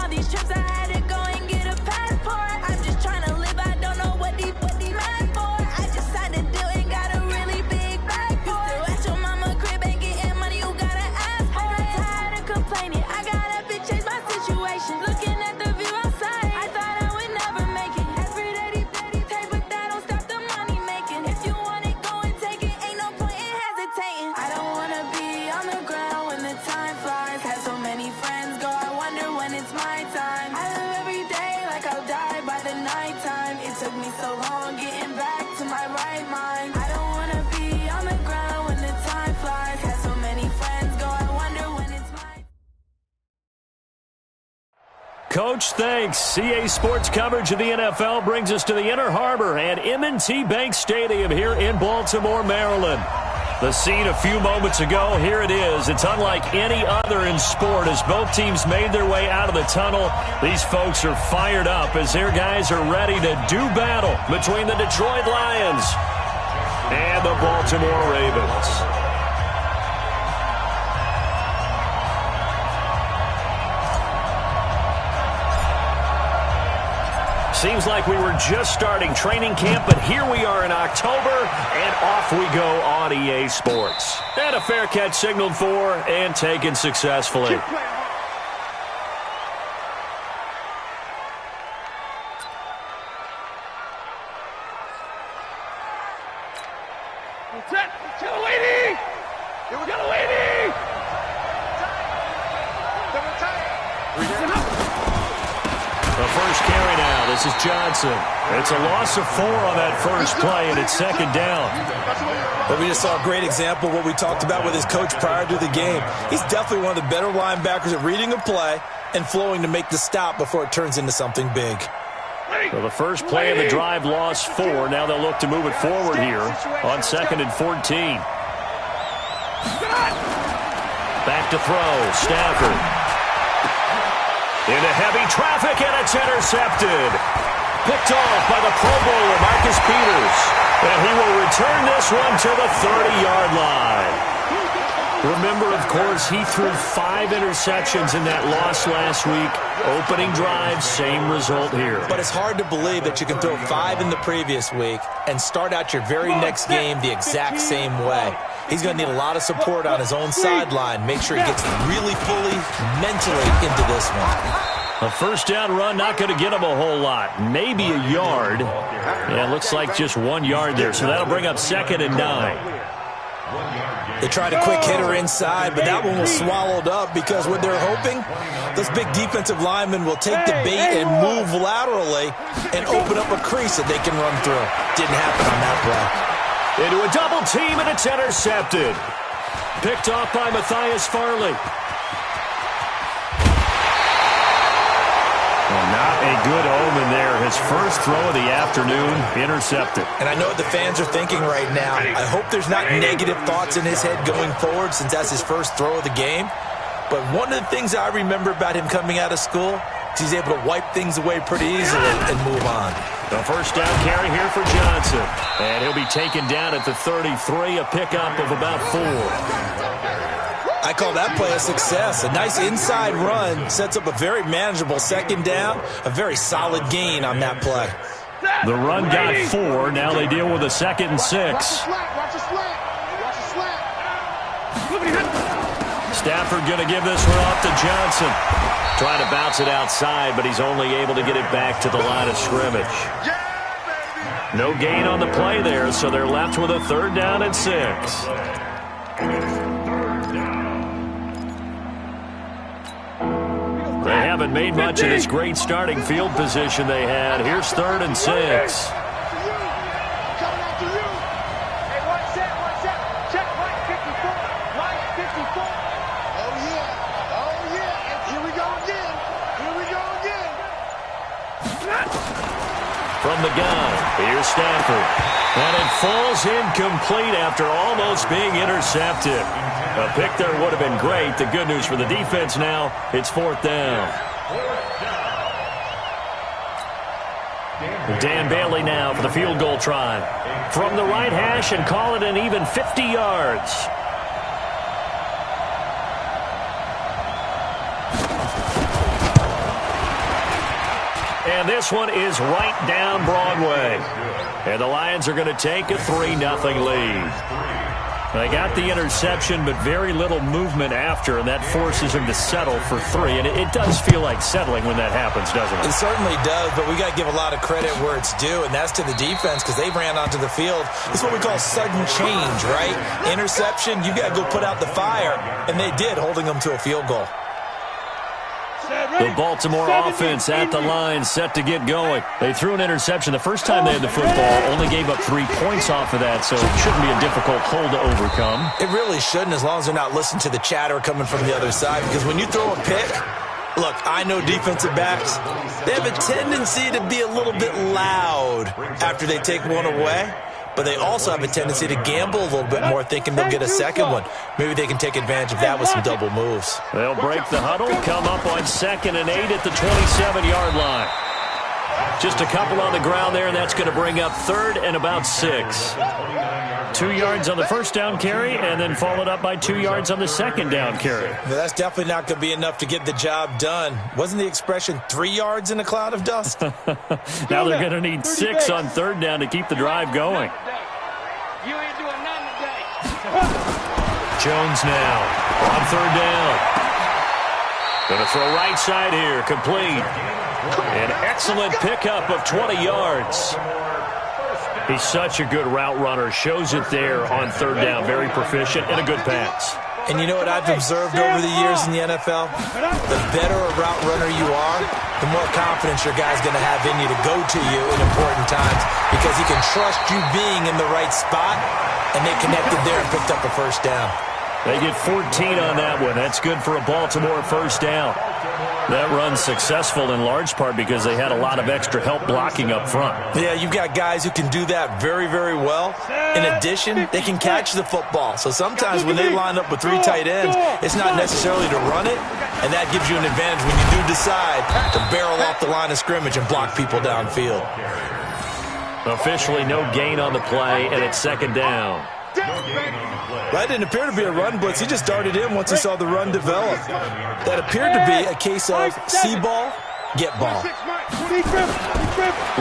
these trips, I had to go and get a passport. I'm just trying to live, I don't know what these mad for. I just signed a deal and got a really big bag for it. At your mama crib ain't getting money, you gotta ask for it. I'm tired of complaining, I gotta change my situation. Looking at the view outside, I thought I would never make it. Every day they take, but that don't stop the money making. If you want it, go and take it, ain't no point in hesitating. I don't wanna be on the ground when the time flies. Had so many friends go, I wonder when it's my time. I live every day like I'll die by the nighttime. It took me so long getting back to my right mind. I don't wanna be on the ground when the time flies. Had so many friends go, I wonder when it's my time. Coach, thanks. CA Sports coverage of the NFL brings us to the Inner Harbor at M&T Bank Stadium here in Baltimore, Maryland. The scene a few moments ago, here it is. It's unlike any other in sport as both teams made their way out of the tunnel. These folks are fired up as their guys are ready to do battle between the Detroit Lions and the Baltimore Ravens. Seems like we were just starting training camp, but here we are in October, and off we go on EA Sports. And a fair catch signaled for and taken successfully. This is Johnson. It's a loss of 4 on that first play, and it's second down. Well, we just saw a great example of what we talked about with his coach prior to the game. He's definitely one of the better linebackers at reading a play and flowing to make the stop before it turns into something big. So the first play of the drive lost 4. Now they'll look to move it forward here on 2nd and 14. Back to throw. Stafford. Into heavy traffic, and it's intercepted. Picked off by the Pro Bowler, Marcus Peters. And he will return this one to the 30-yard line. Remember, of course, he threw 5 interceptions in that loss last week. Opening drive, same result here. But it's hard to believe that you can throw 5 in the previous week and start out your very next game the exact same way. He's going to need a lot of support on his own sideline. Make sure he gets really fully, mentally into this one. A first down run, not going to get him a whole lot. Maybe a yard. Yeah, it looks like just 1 yard there. So that'll bring up 2nd and 9. They tried a quick hitter inside, but that one was swallowed up because what they're hoping, those big defensive linemen will take the bait and move laterally and open up a crease that they can run through. Didn't happen on that play. Into a double team, and it's intercepted. Picked off by Matthias Farley. Well, not a good omen there. His first throw of the afternoon, intercepted. And I know what the fans are thinking right now. I hope there's not negative thoughts in his head going forward since that's his first throw of the game. But one of the things I remember about him coming out of school is he's able to wipe things away pretty easily and move on. The first down carry here for Johnson. And he'll be taken down at the 33, a pickup of about 4. I call that play a success. A nice inside run sets up a very manageable second down, a very solid gain on that play. The run got 4. Now they deal with a 2nd and 6. Stafford going to give this one off to Johnson. Trying to bounce it outside, but he's only able to get it back to the line of scrimmage. No gain on the play there, so they're left with a 3rd down and 6. They haven't made much of this great starting field position they had. Here's 3rd and 6. From the gun, here's Stafford. And it falls incomplete after almost being intercepted. A pick there would have been great. The good news for the defense now, it's 4th down. Dan Bailey now for the field goal try. From the right hash and call it an even 50 yards. And this one is right down Broadway. And the Lions are going to take a 3-0 lead. They got the interception, but very little movement after, and that forces them to settle for 3. And it does feel like settling when that happens, doesn't it? It certainly does, but we got to give a lot of credit where it's due, and that's to the defense because they ran onto the field. It's what we call sudden change, right? Interception, you got to go put out the fire, and they did, holding them to a field goal. The Baltimore offense at the line, set to get going. They threw an interception the first time they had the football, only gave up 3 points off of that, so it shouldn't be a difficult hole to overcome. It really shouldn't, as long as they're not listening to the chatter coming from the other side, because when you throw a pick, look, I know defensive backs, they have a tendency to be a little bit loud after they take one away. But they also have a tendency to gamble a little bit more, thinking they'll get a second one. Maybe they can take advantage of that with some double moves. They'll break the huddle, come up on 2nd and 8 at the 27-yard line. Just a couple on the ground there, and that's going to bring up 3rd and about 6. 2 yards on the first down carry, and then followed up by 2 yards on the second down carry. Now, that's definitely not going to be enough to get the job done. Wasn't the expression 3 yards in a cloud of dust? Now they're going to need 6 on 3rd down to keep the drive going. You ain't doing nothing today. Jones now on 3rd down. Going to throw right side here, complete. An excellent pickup of 20 yards. He's such a good route runner. Shows it there on 3rd down. Very proficient and a good pass. And you know what I've observed over the years in the NFL? The better a route runner you are, the more confidence your guy's going to have in you to go to you in important times because he can trust you being in the right spot, and they connected there and picked up a first down. They get 14 on that one. That's good for a Baltimore first down. That run's successful in large part because they had a lot of extra help blocking up front. Yeah, you've got guys who can do that very, very well. In addition, they can catch the football. So sometimes when they line up with 3 tight ends, it's not necessarily to run it, and that gives you an advantage when you do decide to barrel off the line of scrimmage and block people downfield. Officially no gain on the play, and it's 2nd down. That didn't appear to be a run blitz. He just darted in once he saw the run develop. That appeared to be a case of see ball, get ball.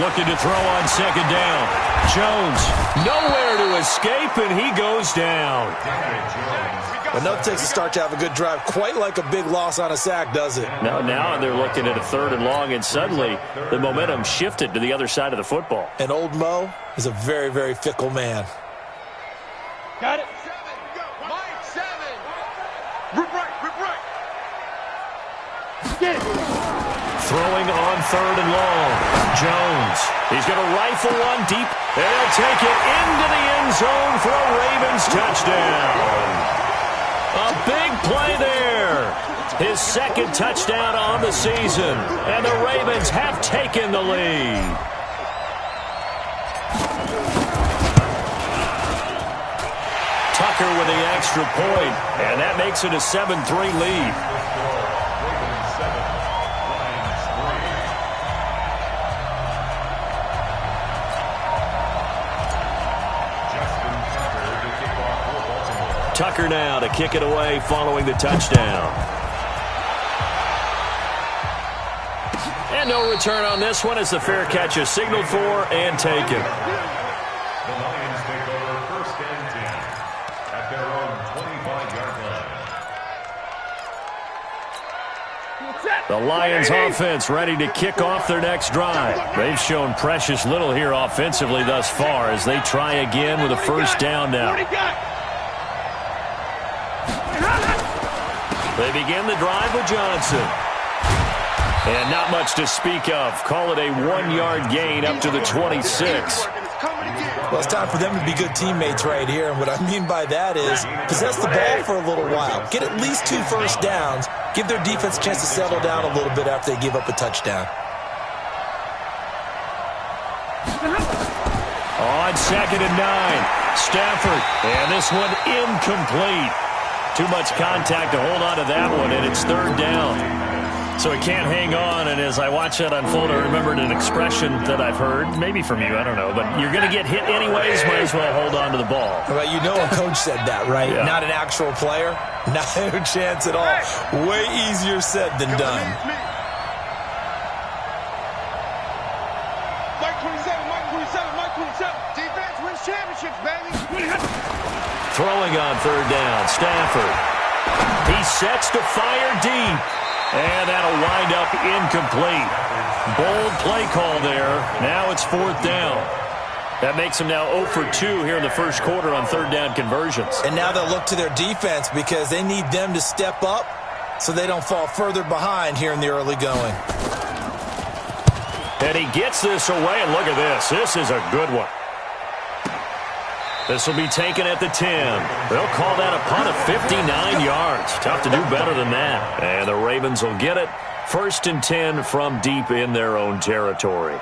Looking to throw on 2nd down. Jones nowhere to escape, and he goes down. But nothing takes a start to have a good drive. Quite like a big loss on a sack, does it? Now they're looking at a 3rd and long, and suddenly the momentum shifted to the other side of the football. And old Mo is a very, very fickle man. Got it. 7. Rip right. Get it. Throwing on 3rd and long. Jones. He's going to rifle one deep. They'll take it into the end zone for a Ravens touchdown. A big play there. His 2nd touchdown on the season. And the Ravens have taken the lead. Tucker with the extra point, and that makes it a 7-3 lead. Tucker now to kick it away following the touchdown. And no return on this one as the fair catch is signaled for and taken. The Lions offense ready to kick off their next drive. They've shown precious little here offensively thus far as they try again with a first down now. They begin the drive with Johnson. And not much to speak of. Call it a 1-yard gain up to the 26. Well, it's time for them to be good teammates right here. And what I mean by that is possess the ball for a little while. Get at least 2 first downs. Give their defense a chance to settle down a little bit after they give up a touchdown. On 2nd and 9, Stafford. And this one incomplete. Too much contact to hold on to that one, and it's 3rd down. So he can't hang on, and as I watch that unfold, I remembered an expression that I've heard, maybe from you, I don't know, but you're going to get hit anyways, might as well hold on to the ball. Well, you know a coach said that, right? Yeah. Not an actual player. Not a chance at all. Way easier said than done. Defense wins championships, baby. Throwing on third down, Stafford. He sets to fire deep. And that'll wind up incomplete. Bold play call there. Now it's fourth down. That makes them now 0 for 2 here in the first quarter on third down conversions. And now they'll look to their defense because they need them to step up so they don't fall further behind here in the early going. And he gets this away, and look at this. This is a good one. This will be taken at the 10. They'll call that a punt of 59 yards. Tough to do better than that. And the Ravens will get it. 1st and 10 from deep in their own territory.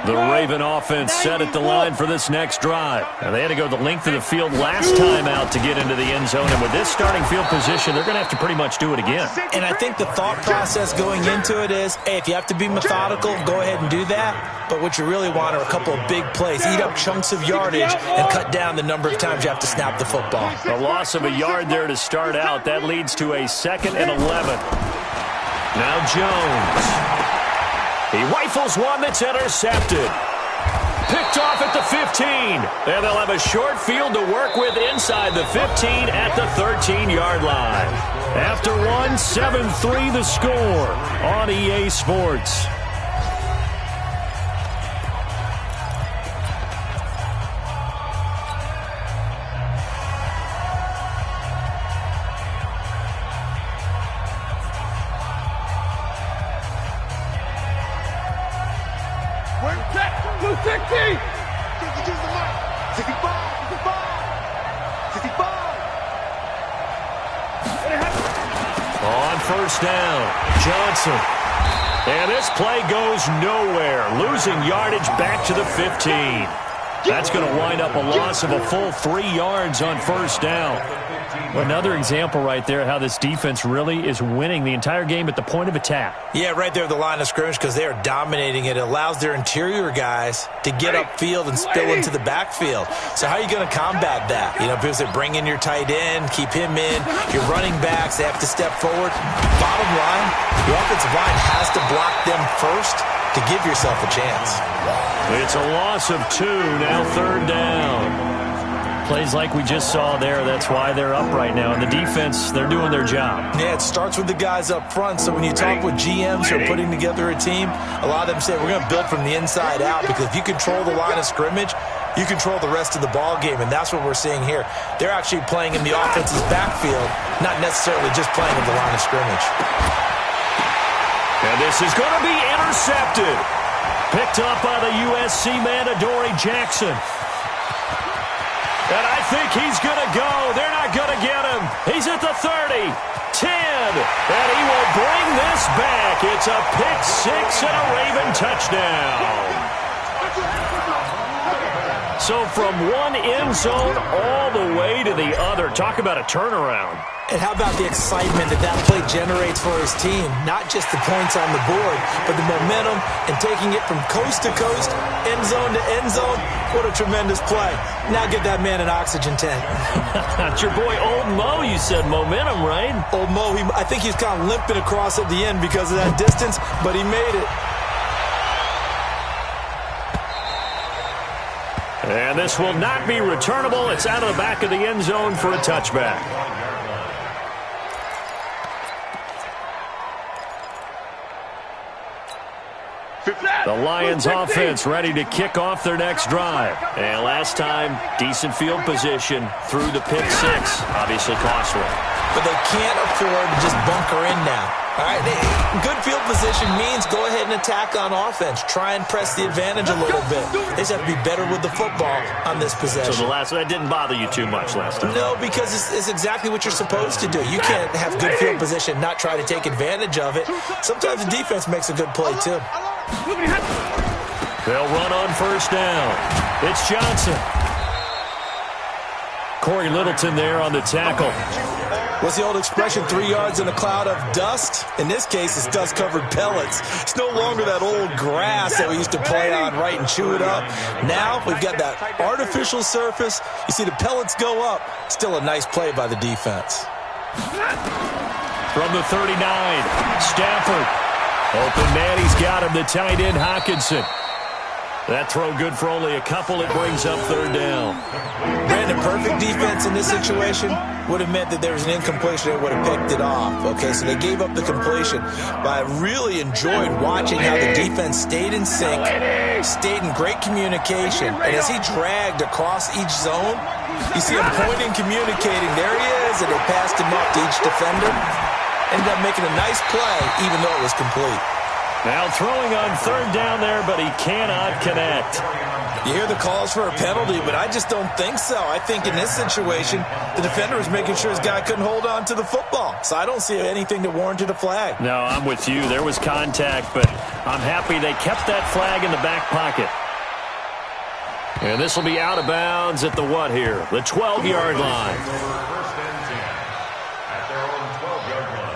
The Raven offense set at the line for this next drive. And they had to go the length of the field last time out to get into the end zone. And with this starting field position, they're going to have to pretty much do it again. And I think the thought process going into it is, hey, if you have to be methodical, go ahead and do that. But what you really want are a couple of big plays. Eat up chunks of yardage and cut down the number of times you have to snap the football. The loss of a yard there to start out. That leads to a 2nd and 11. Now Jones. He rifles one that's intercepted. Picked off at the 15. And they'll have a short field to work with inside the 15 at the 13-yard line. After one, 7-3 the score on EA Sports. On first down, Johnson. And this play goes nowhere. Losing yardage back to the 15. That's going to wind up a loss of a full 3 yards on first down. Another example right there how this defense really is winning the entire game at the point of attack. Yeah, right there at the line of scrimmage because they are dominating it. It allows their interior guys to get upfield and spill into the backfield. So how are you going to combat that? You know, because they bring in your tight end, keep him in. Your running backs, they have to step forward. Bottom line, the offensive line has to block them first to give yourself a chance. It's a loss of 2, now third down. Plays like we just saw there, that's why they're up right now. And the defense, they're doing their job. Yeah, it starts with the guys up front. So when you talk with GMs who are putting together a team, a lot of them say we're going to build from the inside out because if you control the line of scrimmage, you control the rest of the ball game, and that's what we're seeing here. They're actually playing in the offense's backfield, not necessarily just playing in the line of scrimmage. And this is going to be intercepted. Picked up by the USC man, Adoree Jackson. And I think he's going to go. They're not going to get him. He's at the 30, 10, and he will bring this back. It's a pick 6 and a Raven touchdown. So from one end zone all the way to the other. Talk about a turnaround. And how about the excitement that play generates for his team? Not just the points on the board, but the momentum and taking it from coast to coast, end zone to end zone. What a tremendous play. Now get that man an oxygen tank. That's your boy Old Mo, you said. Momentum, right? Old Mo, I think he's kind of limping across at the end because of that distance, but he made it. And this will not be returnable. It's out of the back of the end zone for a touchback. The Lions offense ready to kick off their next drive. And last time, decent field position through the pick 6. Obviously costly. But they can't afford to just bunker in now. All right, good field position means go ahead and attack on offense. Try and press the advantage a little bit. They just have to be better with the football on this possession. So that didn't bother you too much last time? No, because it's exactly what you're supposed to do. You can't have good field position, not try to take advantage of it. Sometimes the defense makes a good play, too. They'll run on first down. It's Johnson. Corey Littleton there on the tackle. What's the old expression, 3 yards in a cloud of dust? In this case, it's dust-covered pellets. It's no longer that old grass that we used to play on, right, and chew it up. Now we've got that artificial surface. You see the pellets go up. Still a nice play by the defense. from the 39. Stafford. Open man, he's got him. The tight end, Hockenson. That throw good for only a couple. It brings up third down. Brandon, perfect defense in this situation would have meant that there was an incompletion. They would have picked it off. Okay, so they gave up the completion. But I really enjoyed watching how the defense stayed in sync, stayed in great communication. And as he dragged across each zone, you see him pointing, communicating. There he is, and they passed him up to each defender. Ended up making a nice play, even though it was complete. Now throwing on third down there, but he cannot connect. You hear the calls for a penalty, but I just don't think so. I think in this situation, the defender was making sure his guy couldn't hold on to the football. So I don't see anything that warranted a flag. No, I'm with you. There was contact, but I'm happy they kept that flag in the back pocket. And this will be out of bounds at the what here? The 12-yard line. First and 10 at their own 12-yard line.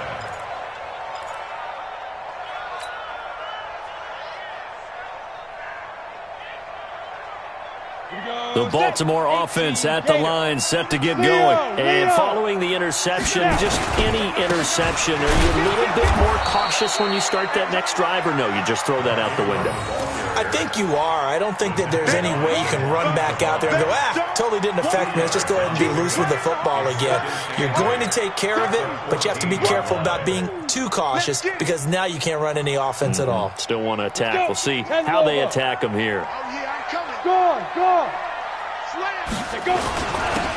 The Baltimore offense at the line, set to get going. And following the interception, just any interception, are you a little bit more cautious when you start that next drive, or no, you just throw that out the window? I think you are. I don't think that there's any way you can run back out there and go, totally didn't affect me. Let's just go ahead and be loose with the football again. You're going to take care of it, but you have to be careful about being too cautious because now you can't run any offense at all. Still want to attack. We'll see how they attack them here.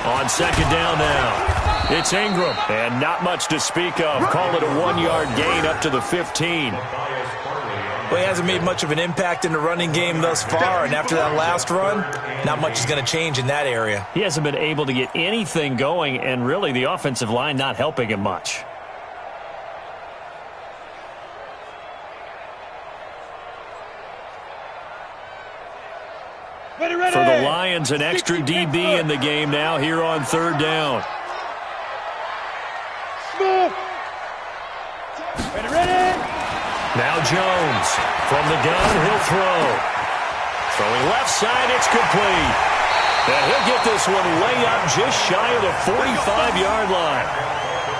On second down now, it's Ingram, and not much to speak of. Call it a 1-yard gain up to the 15. Well, he hasn't made much of an impact in the running game thus far, and after that last run, not much is going to change in that area. He hasn't been able to get anything going, and really the offensive line not helping him much. For the Lions, an extra DB in the game now here on third down. Now Jones from the gun, he'll throw. Throwing left side, it's complete. And he'll get this one way up just shy of the 45-yard line.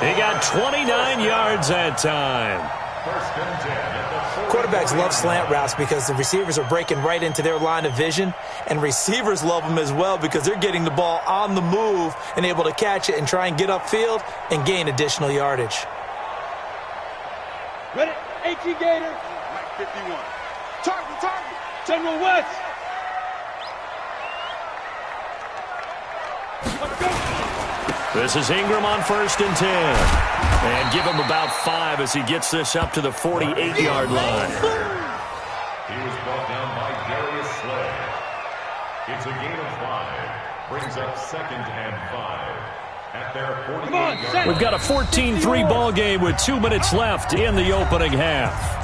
He got 29 yards that time. First and 10 at the 40. Quarterbacks love slant routes because the receivers are breaking right into their line of vision, and receivers love them as well because they're getting the ball on the move and able to catch it and try and get upfield and gain additional yardage. Ready, 18 Gator. Mike 51. Target. General West. Let's go. This is Ingram on first and 10. And give him about 5 as he gets this up to the 48-yard line. He was brought down by Darius Slay. It's a gain of 5. Brings up second and 5 at their 48-yard line. We've got a 14-3 ball game with 2 minutes left in the opening half.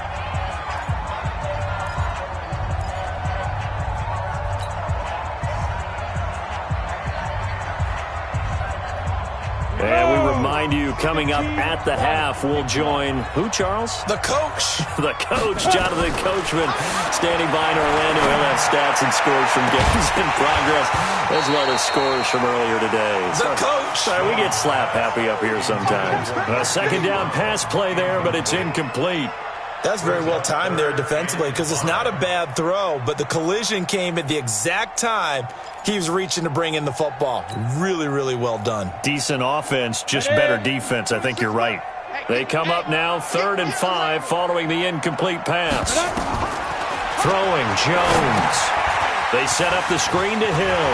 And we remind you, coming up at the half, we'll join who, Charles? The coach. The coach, Jonathan Coachman, standing by in Orlando. He'll have stats and scores from games in progress, as well as scores from earlier today. The coach. Sorry, we get slap happy up here sometimes. A second down pass play there, but it's incomplete. That's very well timed there defensively because it's not a bad throw, but the collision came at the exact time he was reaching to bring in the football. Really, really well done. Decent offense, just better defense. I think you're right. They come up now 3rd and 5 following the incomplete pass. Throwing Jones. They set up the screen to Hill.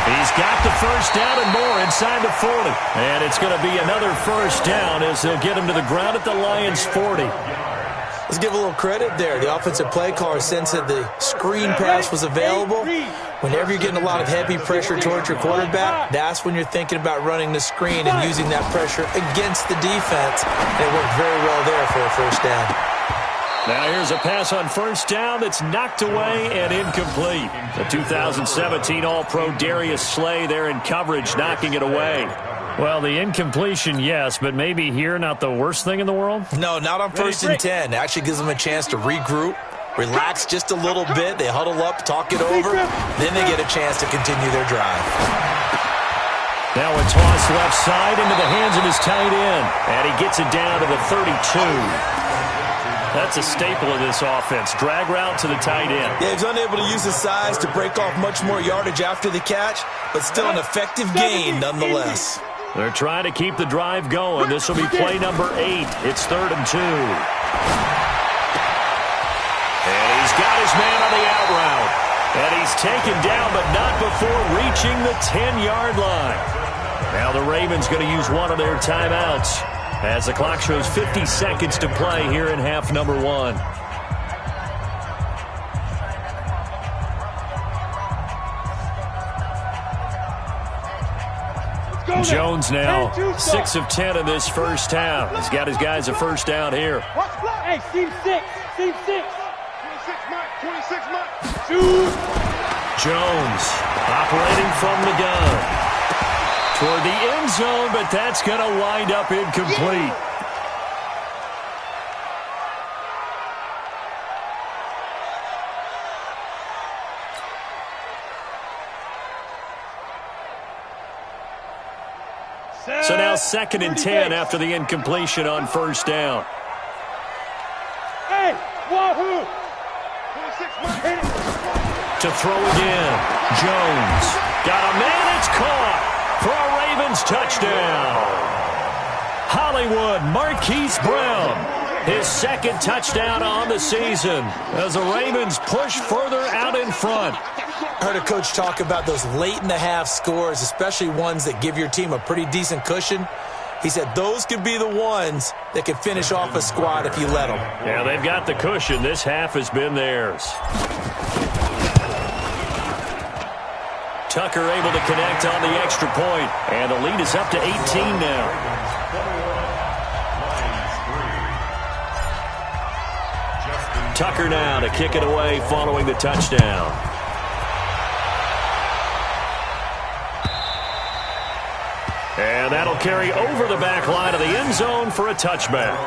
He's got the first down and more inside the 40. And it's going to be another first down as they'll get him to the ground at the Lions' 40. Let's give a little credit there. The offensive play caller sensed that the screen pass was available. Whenever you're getting a lot of heavy pressure towards your quarterback, that's when you're thinking about running the screen and using that pressure against the defense. And it worked very well there for a first down. Now here's a pass on first down that's knocked away and incomplete. The 2017 All-Pro Darius Slay there in coverage, knocking it away. Well, the incompletion, yes, but maybe here not the worst thing in the world? No, not on 1st and 10. It actually gives them a chance to regroup, relax just a little bit. They huddle up, talk it over. Then they get a chance to continue their drive. Now a toss left side into the hands of his tight end. And he gets it down to the 32. That's a staple of this offense. Drag route to the tight end. Yeah, he's unable to use his size to break off much more yardage after the catch, but still an effective gain nonetheless. They're trying to keep the drive going. This will be play number 8. It's 3rd and 2. And he's got his man on the out route. And he's taken down, but not before reaching the 10-yard line. Now the Ravens going to use one of their timeouts as the clock shows 50 seconds to play here in half number 1. Jones now 6 of 10 in this first half. He's got his guys a first down here. Hey, team 6. Team 6. 26 Mike. 26 Mike. Jones operating from the gun toward the end zone, but that's going to wind up incomplete. So now 2nd and 10 after the incompletion on first down. Hey, wahoo! 26 Mike. To throw again. Jones got a man. It's caught for a Ravens touchdown. Hollywood Marquise Brown, his 2nd touchdown on the season as the Ravens push further out in front. I heard a coach talk about those late-in-the-half scores, especially ones that give your team a pretty decent cushion. He said those could be the ones that could finish off a squad if you let them. Yeah, they've got the cushion. This half has been theirs. Tucker able to connect on the extra point, and the lead is up to 18 now. Tucker now to kick it away following the touchdown. And that'll carry over the back line of the end zone for a touchback.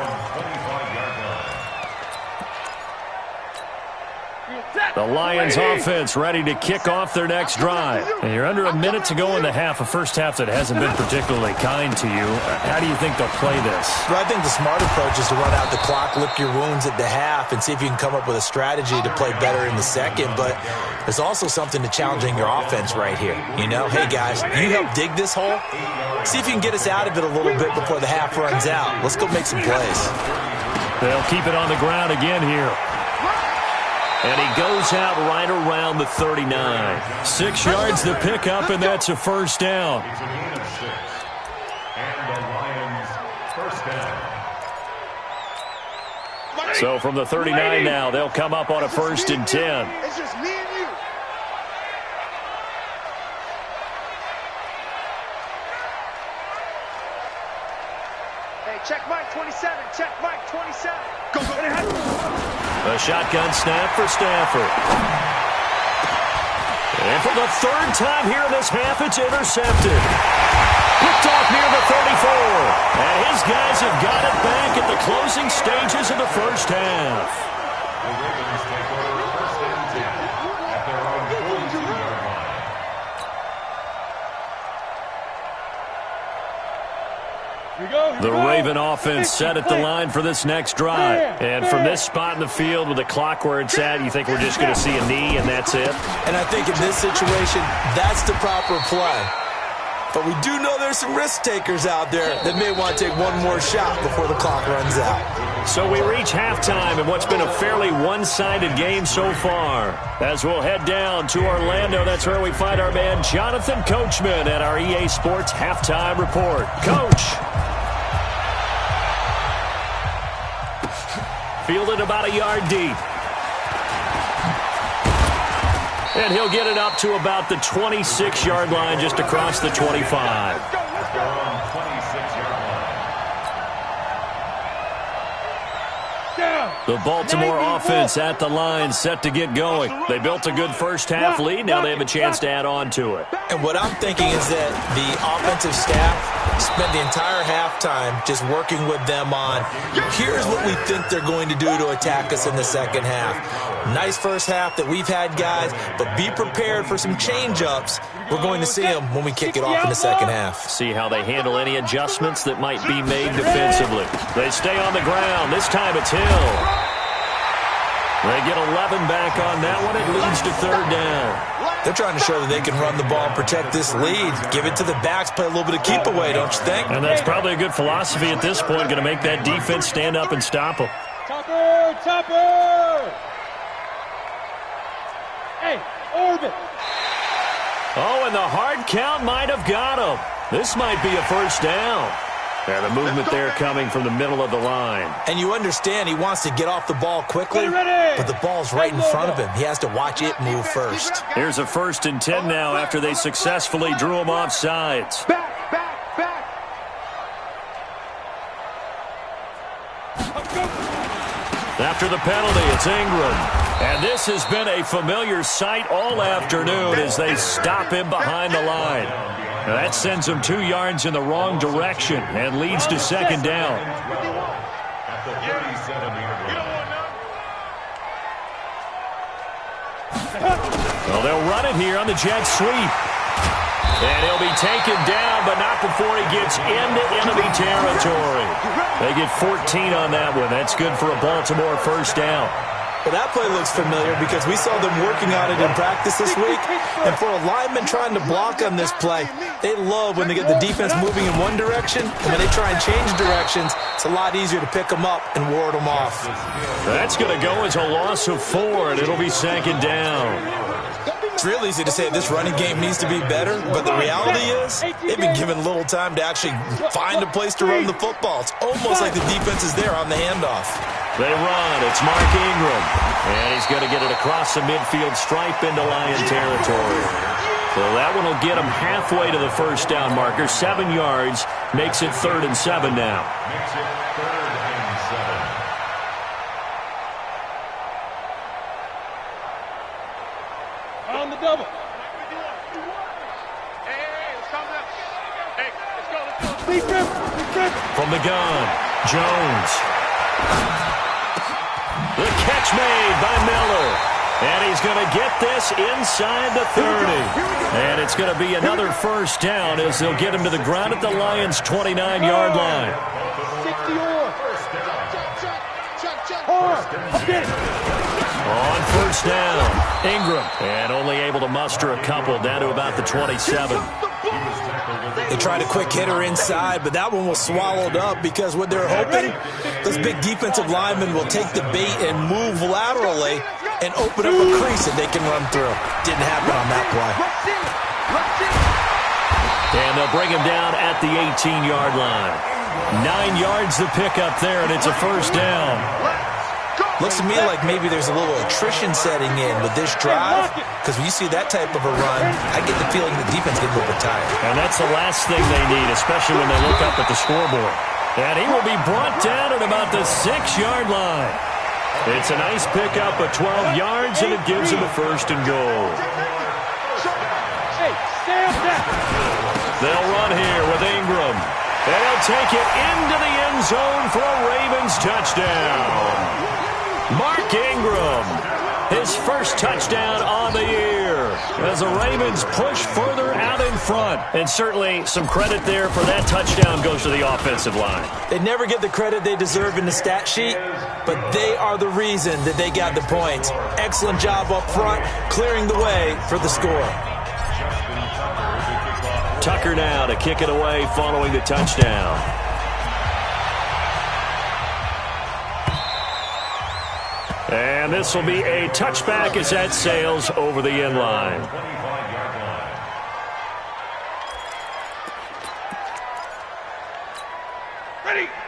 The Lions offense ready to kick off their next drive. And you're under a minute to go in the half, a first half that hasn't been particularly kind to you. How do you think they'll play this? Well, I think the smart approach is to run out the clock, lick your wounds at the half, and see if you can come up with a strategy to play better in the second. But there's also something to challenging your offense right here. You know, hey, guys, you help dig this hole. See if you can get us out of it a little bit before the half runs out. Let's go make some plays. They'll keep it on the ground again here. And he goes out right around the 39. 6 yards to pick up, and that's a first down. It's a gain of 6. And the Lions first down. So from the 39 now, they'll come up on a 1st and 10. It's just me and you. Hey, check Mike 27. Check Mike 27. Go, go. A shotgun snap for Stafford. And for the 3rd time here in this half, it's intercepted. Picked off near the 34. And his guys have got it back at the closing stages of the first half. The Ravens take over 1st and 10 at their own 42-yard line. The Raven offense set at the line for this next drive. And from this spot in the field with the clock where it's at, you think we're just going to see a knee and that's it? And I think in this situation, that's the proper play. But we do know there's some risk takers out there that may want to take one more shot before the clock runs out. So we reach halftime in what's been a fairly one-sided game so far. As we'll head down to Orlando, that's where we find our man Jonathan Coachman at our EA Sports Halftime Report. Coach. Fielded about a yard deep. And he'll get it up to about the 26-yard line, just across the 25. At their own 26-yard line. Down. The Baltimore offense at the line, set to get going. They built a good first-half lead. Now they have a chance to add on to it. And what I'm thinking is that the offensive staff spent the entire halftime just working with them on, here's what we think they're going to do to attack us in the second half. Nice first half that we've had, guys, but be prepared for some change-ups. We're going to see them when we kick it off in the second half. See how they handle any adjustments that might be made defensively. They stay on the ground. This time it's Hill. They get 11 back on that one. It leads to third down. They're trying to show that they can run the ball and protect this lead. Give it to the backs, play a little bit of keep away, don't you think? And that's probably a good philosophy at this point. Going to make that defense stand up and stop them. Chopper! Chopper! Hey, orbit! Oh, and the hard count might have got him. This might be a first down. And the movement there coming from the middle of the line. And you understand he wants to get off the ball quickly, but the ball's right in front of him. He has to watch it move first. Here's a 1st and 10 now after they successfully drew him off sides. Back, back, back. After the penalty, it's Ingram. And this has been a familiar sight all afternoon as they stop him behind the line. Now that sends him 2 yards in the wrong direction and leads to second down. At the 37-yard line. Well, they'll run it here on the jet sweep. And he'll be taken down, but not before he gets into enemy territory. They get 14 on that one. That's good for a Baltimore first down. Well, that play looks familiar because we saw them working on it in practice this week. And for a lineman trying to block on this play, they love when they get the defense moving in one direction. And when they try and change directions, it's a lot easier to pick them up and ward them off. That's going to go as a loss of 4, and it'll be second down. It's real easy to say this running game needs to be better, but the reality is they've been given little time to actually find a place to run the football. It's almost like the defense is there on the handoff. They run. It's Mark Ingram. And he's going to get it across the midfield stripe into Lion territory. So that one will get him halfway to the first down marker. 7 yards. Makes it 3rd and 7 now. Makes it 3rd and 7. On the double. Hey, let's calm down. Hey, let's go, let's go. Deep rip. From the gun, Jones. The catch made by Miller. And he's going to get this inside the 30. And it's going to be another first down as they'll get him to the ground at the Lions' 29-yard line. 60 on. On first down, Ingram. And only able to muster a couple down to about the 27. They tried a quick hitter inside, but that one was swallowed up because what they're hoping, those big defensive linemen will take the bait and move laterally and open up a crease that they can run through. Didn't happen on that play. And they'll bring him down at the 18-yard line. 9 yards to pick up there, and it's a first down. Looks to me like maybe there's a little attrition setting in with this drive, because when you see that type of a run, I get the feeling the defense gets a little bit tired. And that's the last thing they need, especially when they look up at the scoreboard. And he will be brought down at about the 6-yard line. It's a nice pickup of 12 yards, and it gives him a first and goal. Hey, stay up there. They'll run here with Ingram. And he'll take it into the end zone for a Ravens touchdown. Mark Ingram, his first touchdown on the year as the Ravens push further out in front. And certainly some credit there for that touchdown goes to the offensive line. They never get the credit they deserve in the stat sheet, but they are the reason that they got the points. Excellent job up front, clearing the way for the score. Tucker now to kick it away following the touchdown. And this will be a touchback as that sails over the end line.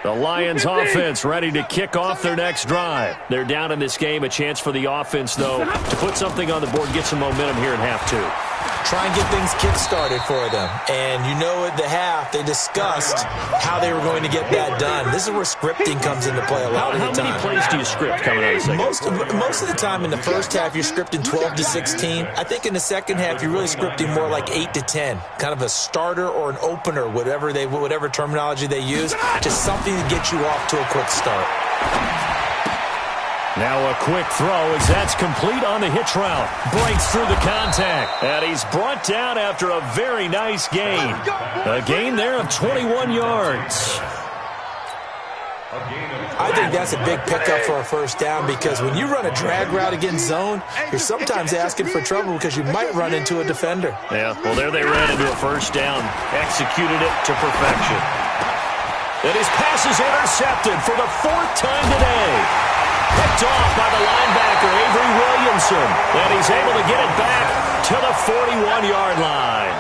The Lions offense ready to kick off their next drive. They're down in this game. A chance for the offense, though, to put something on the board, get some momentum here in half 2. try and get things kick-started for them. And you know at the half, they discussed how they were going to get that done. This is where scripting comes into play a lot of the time. How many plays do you script coming out of the second? Most of the time in the first half, you're scripting 12 to 16. I think in the second half, you're really scripting more like 8 to 10. Kind of a starter or an opener, whatever terminology they use. Just something to get you off to a quick start. Now a quick throw as that's complete on the hitch route. Breaks through the contact. And he's brought down after a very nice gain. A gain there of 21 yards. I think that's a big pickup for a first down because when you run a drag route against zone, you're sometimes asking for trouble because you might run into a defender. Yeah, well, there they ran into a first down. Executed it to perfection. And his pass is intercepted for the 4th time today. Picked off by the linebacker, Avery Williamson. And he's able to get it back to the 41-yard line.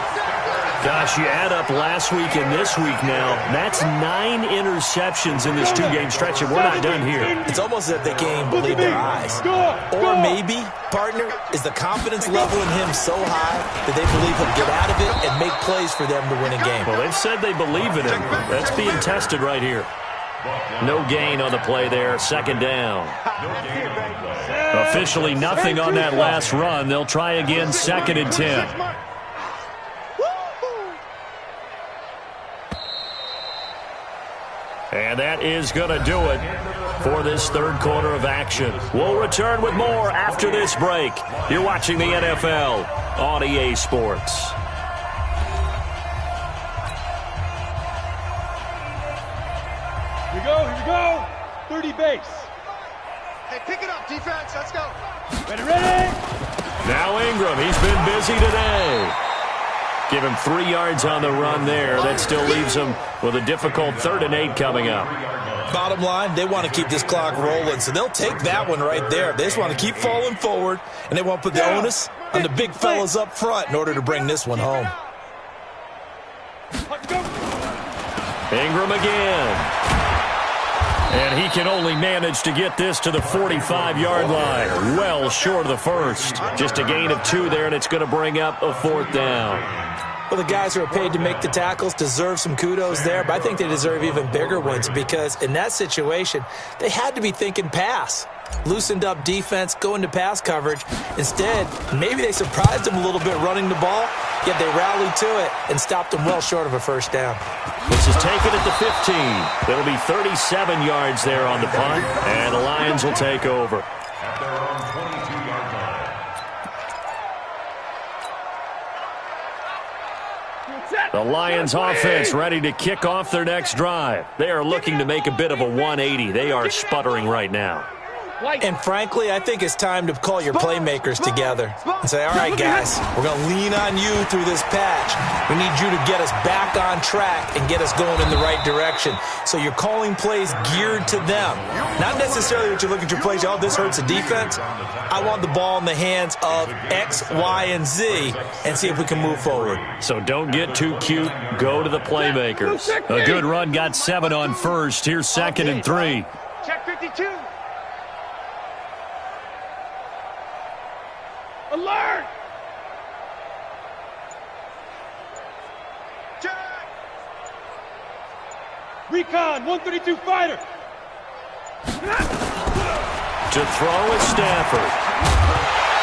Gosh, you add up last week and this week now, that's 9 interceptions in this 2-game stretch, and we're not done here. It's almost as if they can't even believe their eyes. Or maybe, partner, is the confidence level in him so high that they believe he'll get out of it and make plays for them to win a game. Well, they've said they believe in him. That's being tested right here. No gain on the play there, 2nd down. Officially nothing on that last run. They'll try again, 2nd and 10. And that is going to do it for this 3rd quarter of action. We'll return with more after this break. You're watching the NFL on EA Sports. Here we go. 30 base. Hey, pick it up, defense. Let's go. Ready. Now Ingram, he's been busy today. Give him 3 yards on the run there. That still leaves him with a difficult 3rd and 8 coming up. Bottom line, they want to keep this clock rolling, so they'll take that one right there. They just want to keep falling forward, and they want to put the onus on the big fellas up front in order to bring this one home. Ingram again. And he can only manage to get this to the 45-yard line. Well short of the first. Just a gain of 2 there, and it's going to bring up a 4th down. Well, the guys who are paid to make the tackles deserve some kudos there, but I think they deserve even bigger ones because in that situation, they had to be thinking pass. Loosened up defense, going to pass coverage. Instead, maybe they surprised them a little bit running the ball, yet they rallied to it and stopped them well short of a first down. This is taken at the 15. That'll be 37 yards there on the punt, and the Lions will take over. At their own 22-yard line. The Lions offense ready to kick off their next drive. They are looking to make a bit of a 180. They are sputtering right now. And frankly, I think it's time to call your playmakers together and say, all right, guys, we're going to lean on you through this patch. We need you to get us back on track and get us going in the right direction. So you're calling plays geared to them. Not necessarily that you look at your plays, oh, this hurts the defense. I want the ball in the hands of X, Y, and Z and see if we can move forward. So don't get too cute. Go to the playmakers. A good run got 7 on first. Here's 2nd and 3. Check 52. Alert! Check! Recon, 132 fighter. To throw is Stafford.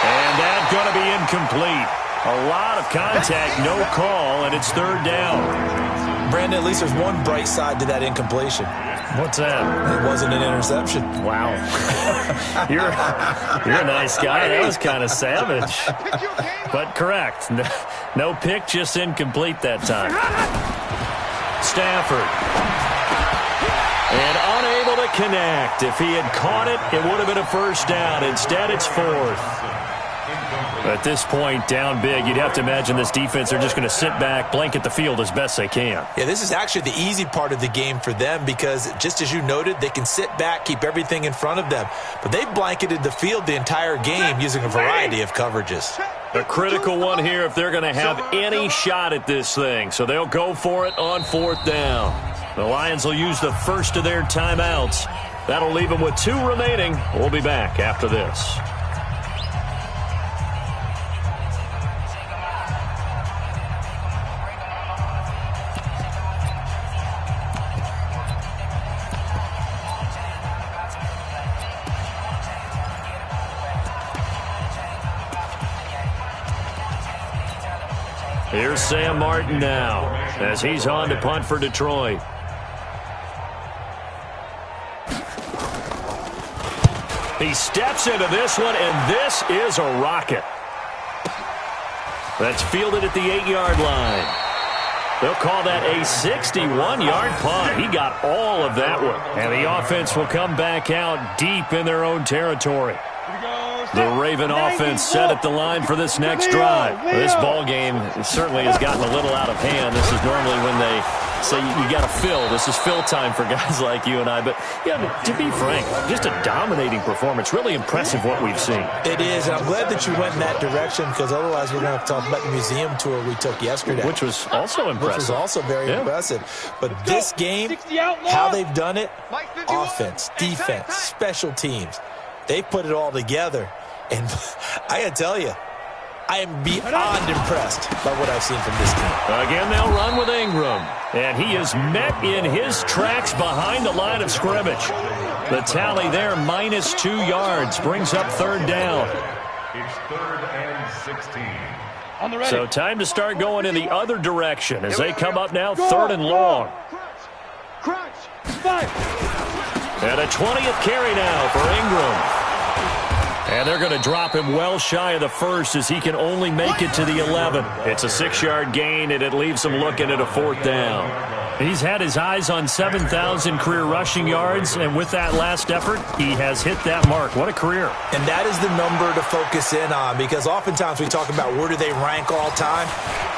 And that's going to be incomplete. A lot of contact, no call, and it's 3rd down. Brandon, at least there's one bright side to that incompletion. What's that? It wasn't an interception. Wow. You're a nice guy. That was kind of savage. But correct. No pick, just incomplete that time. Stafford. And unable to connect. If he had caught it, it would have been a first down. Instead, it's 4th. At this point, down big, you'd have to imagine this defense are just going to sit back, blanket the field as best they can. Yeah, this is actually the easy part of the game for them because, just as you noted, they can sit back, keep everything in front of them. But they've blanketed the field the entire game using a variety of coverages. A critical one here if they're going to have any shot at this thing. So they'll go for it on 4th down. The Lions will use the first of their timeouts. That'll leave them with 2 remaining. We'll be back after this. Here's Sam Martin now as he's on to punt for Detroit. He steps into this one, and this is a rocket. That's fielded at the 8-yard line. They'll call that a 61-yard punt. He got all of that one. And the offense will come back out deep in their own territory. The Raven offense set at the line for this next drive. This ball game certainly has gotten a little out of hand. This is normally when they say you got to fill. This is fill time for guys like you and I. But yeah, to be frank, just a dominating performance. Really impressive what we've seen. It is, and I'm glad that you went in that direction because otherwise we're going to have to talk about the museum tour we took yesterday. Which was also impressive. Which was also very impressive. But this game, how they've done it, offense, defense, special teams, they put it all together. And I got to tell you, I am beyond impressed by what I've seen from this team. Again, they'll run with Ingram. And he is met in his tracks behind the line of scrimmage. The tally there, -2 yards, brings up third down. It's 3rd and 16. So time to start going in the other direction as they come up now 3rd and long. And a 20th carry now for Ingram. And they're going to drop him well shy of the first as he can only make it to the 11. It's a 6-yard gain, and it leaves him looking at a 4th down. He's had his eyes on 7,000 career rushing yards, and with that last effort, he has hit that mark. What a career. And that is the number to focus in on because oftentimes we talk about where do they rank all time.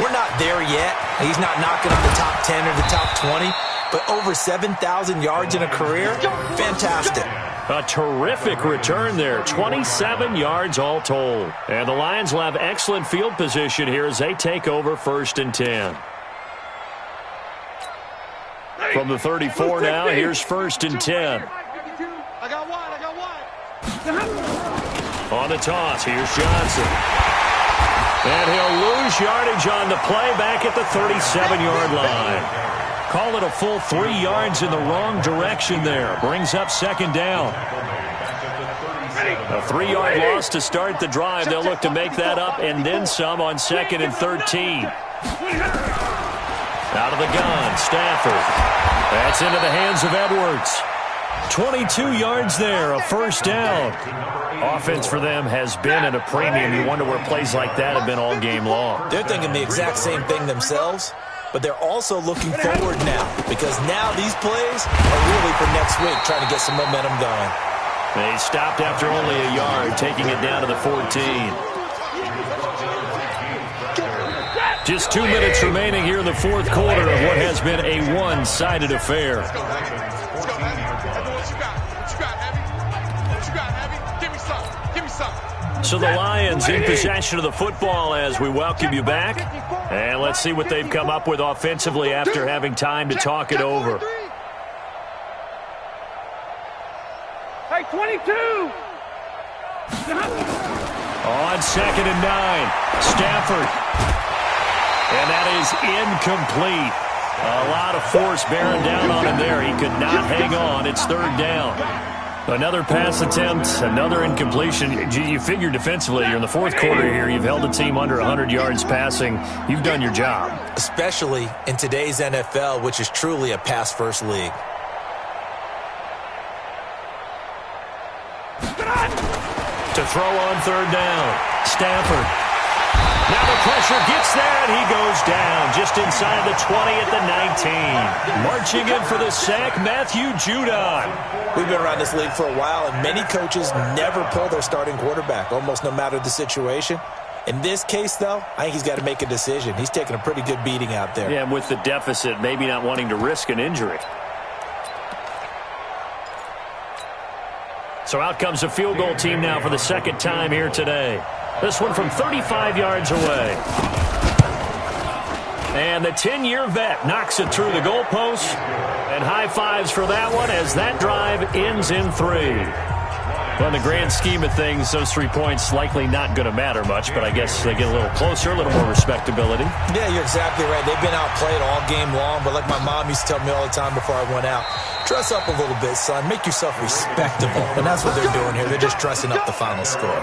We're not there yet. He's not knocking on the top 10 or the top 20, but over 7,000 yards in a career, fantastic. A terrific return there, 27 yards all told. And the Lions will have excellent field position here as they take over 1st and 10. From the 34 now, here's 1st and 10. I got one. On the toss, here's Johnson. And he'll lose yardage on the play back at the 37-yard line. Call it a full 3 yards in the wrong direction there. Brings up 2nd down. A 3-yard loss to start the drive. They'll look to make that up and then some on 2nd and 13. Out of the gun, Stafford. That's into the hands of Edwards. 22 yards there, a 1st down. Offense for them has been at a premium. You wonder where plays like that have been all game long. They're thinking the exact same thing themselves. But they're also looking forward now because now these plays are really for next week, trying to get some momentum going. They stopped after only a yard, taking it down to the 14. Just 2 minutes remaining here in the 4th quarter of what has been a one-sided affair. So the Lions in possession of the football as we welcome you back. And let's see what they've come up with offensively after having time to talk it over. Hey, 22! On 2nd and 9, Stafford. And that is incomplete. A lot of force bearing down on him there. He could not hang on. It's 3rd down. Another pass attempt, another incompletion. You figure defensively, you're in the 4th quarter here. You've held the team under 100 yards passing. You've done your job. Especially in today's NFL, which is truly a pass-first league. To throw on 3rd down, Stafford. Now the pressure gets there, and he goes down just inside the 20 at the 19. Marching in for the sack, Matthew Judon. We've been around this league for a while, and many coaches never pull their starting quarterback, almost no matter the situation. In this case, though, I think he's got to make a decision. He's taking a pretty good beating out there. Yeah, and with the deficit, maybe not wanting to risk an injury. So out comes the field goal team now for the 2nd time here today. This one from 35 yards away. And the 10-year vet knocks it through the goalpost. And high fives for that one as that drive ends in 3. Well, in the grand scheme of things, those 3 points likely not going to matter much, but I guess they get a little closer, a little more respectability. Yeah, you're exactly right. They've been outplayed all game long, but like my mom used to tell me all the time before I went out, dress up a little bit, son. Make yourself respectable. And that's what they're doing here. They're just dressing up the final score.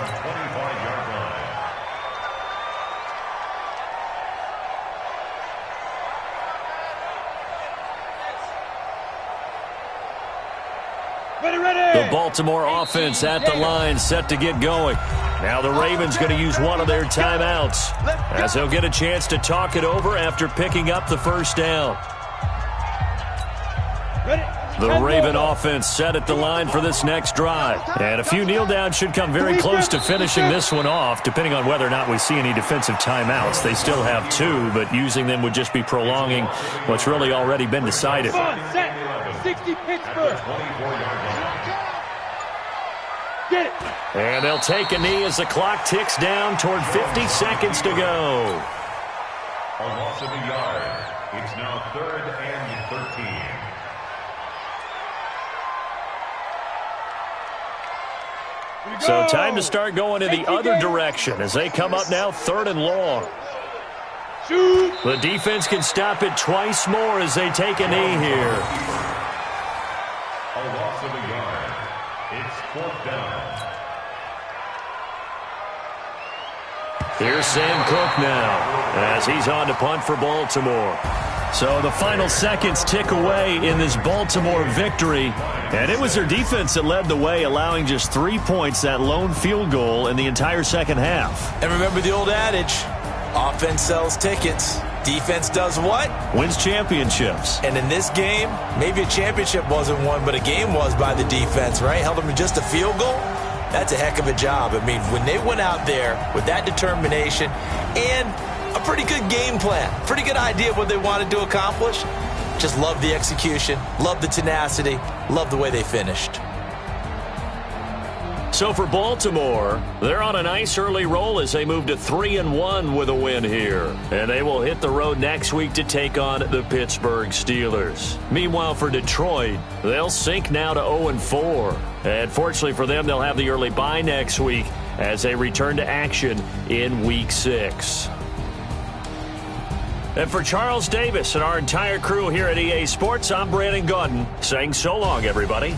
The Baltimore offense at the line, set to get going. Now the Ravens going to use one of their timeouts as they'll get a chance to talk it over after picking up the first down. The Raven offense set at the line for this next drive. And a few kneel downs should come very close to finishing this one off, depending on whether or not we see any defensive timeouts. They still have 2, but using them would just be prolonging what's really already been decided. 60 Pittsburgh. Get it. And they'll take a knee as the clock ticks down toward 50 seconds to go. A loss of a yard. It's now 3rd and 13. So time to start going in the other direction as they come up now 3rd and long. Shoot. The defense can stop it twice more as they take a knee here. A loss of a yard. It's 4th down. Here's Sam Cook now as he's on to punt for Baltimore. So the final seconds tick away in this Baltimore victory. And it was their defense that led the way, allowing just 3 points, that lone field goal in the entire second half. And remember the old adage, offense sells tickets. Defense does what? Wins championships. And in this game, maybe a championship wasn't won, but a game was by the defense, right? Held them to just a field goal. That's a heck of a job. I mean, when they went out there with that determination and a pretty good game plan, pretty good idea of what they wanted to accomplish, just love the execution, love the tenacity, love the way they finished. So for Baltimore, they're on a nice early roll as they move to 3-1 with a win here. And they will hit the road next week to take on the Pittsburgh Steelers. Meanwhile, for Detroit, they'll sink now to 0-4. And fortunately for them, they'll have the early bye next week as they return to action in Week 6. And for Charles Davis and our entire crew here at EA Sports, I'm Brandon Gaudin saying so long, everybody.